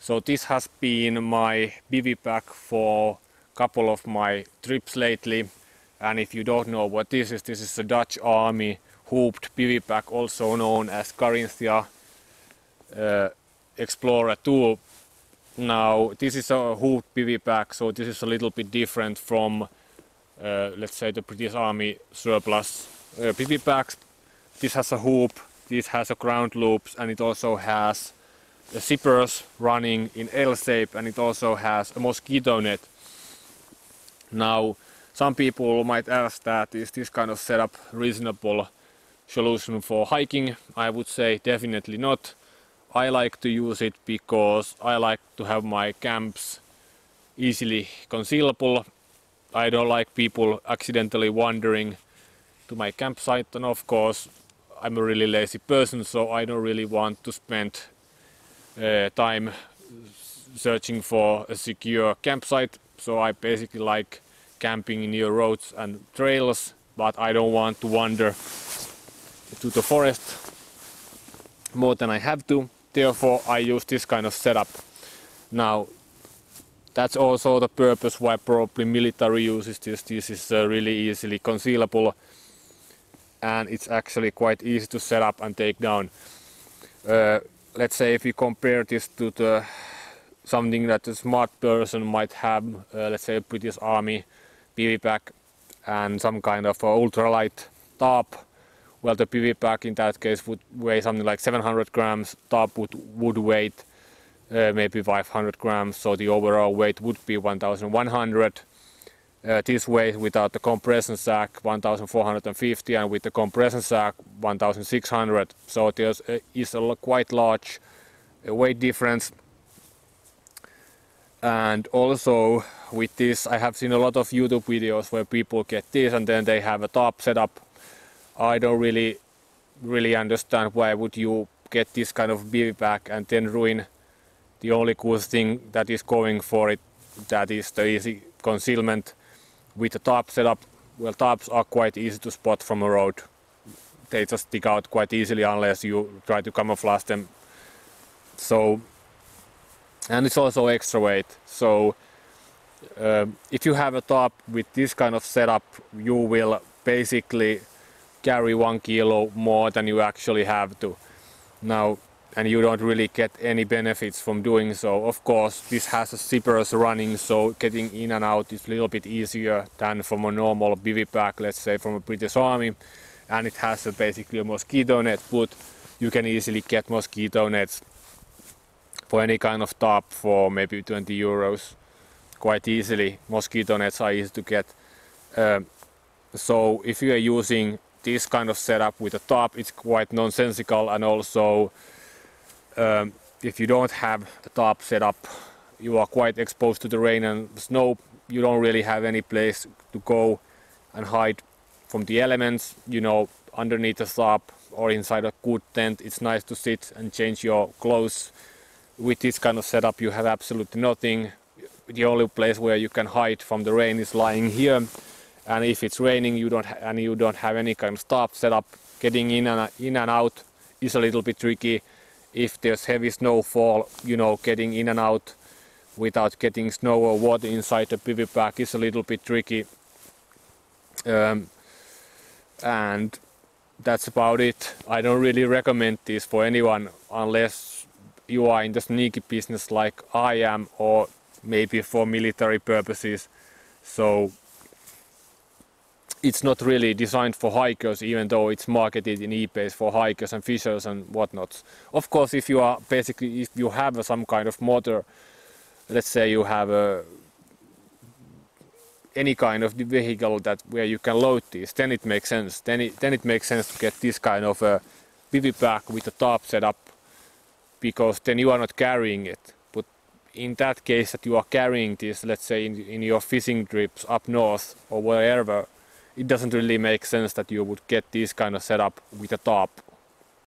So this has been my bivy pack for a couple of my trips lately. And if you don't know what this is a Dutch Army Hooped Bivy pack, also known as Carinthia Explorer 2. Now this is a hooped bivy pack, so this is a little bit different from let's say the British Army Surplus bivy packs. This has a hoop, this has a ground loops, and it also has the zippers running in L shape, and it also has a mosquito net. Now some people might ask that is this kind of setup reasonable solution for hiking? I would say definitely not. I like to use it because I like to have my camps easily concealable. I don't like people accidentally wandering to my campsite, and of course I'm a really lazy person, so I don't really want to spend time searching for a secure campsite. So I basically like camping near roads and trails, but I don't want to wander to the forest more than I have to. Therefore I use this kind of setup. Now that's also the purpose why probably military uses this. This is really easily concealable, and it's actually quite easy to set up and take down. Let's say if you compare this to something that a smart person might have, let's say a British Army bivy pack and some kind of ultralight tarp. Well, the bivy pack in that case would weigh something like 700 grams, tarp would weigh maybe 500 grams, so the overall weight would be 1100. This weight without the compression sack 1450, and with the compression sack 1600. So there is a quite large weight difference. And also with this, I have seen a lot of YouTube videos where people get this and then they have a tarp setup. I don't really understand why would you get this kind of bivy pack and then ruin the only cool thing that is going for it, that is the easy concealment with the tarp setup. Well, tarps are quite easy to spot from a road. They just stick out quite easily unless you try to camouflage them. So, and it's also extra weight. So if you have a tarp with this kind of setup, you will basically carry 1 kilo more than you actually have to. Now, and you don't really get any benefits from doing so. Of course, this has a zippers running, so getting in and out is a little bit easier than from a normal bivy pack, let's say from a British Army. And it has basically a mosquito net, but you can easily get mosquito nets for any kind of tarp for maybe 20 euros. Quite easily, mosquito nets are easy to get. So if you are using this kind of setup with a tarp, it's quite nonsensical, and also if you don't have the tarp setup, you are quite exposed to the rain and snow. You don't really have any place to go and hide from the elements. You know, underneath the tarp or inside a good tent, it's nice to sit and change your clothes. With this kind of setup, you have absolutely nothing. The only place where you can hide from the rain is lying here. And if it's raining, you don't have any kind of tarp setup. Getting in and out is a little bit tricky. If there's heavy snowfall, you know, getting in and out without getting snow or water inside the bivy pack is a little bit tricky. And that's about it. I don't really recommend this for anyone unless you are in the sneaky business like I am, or maybe for military purposes. So it's not really designed for hikers, even though it's marketed in eBay for hikers and fishers and whatnot. Of course, if you have some kind of motor, let's say you have any kind of vehicle where you can load this, then it makes sense. Then it makes sense to get this kind of a bivy pack with a tarp setup, because then you are not carrying it. But in that case that you are carrying this, let's say in your fishing trips up north or wherever, it doesn't really make sense that you would get this kind of setup with a tarp.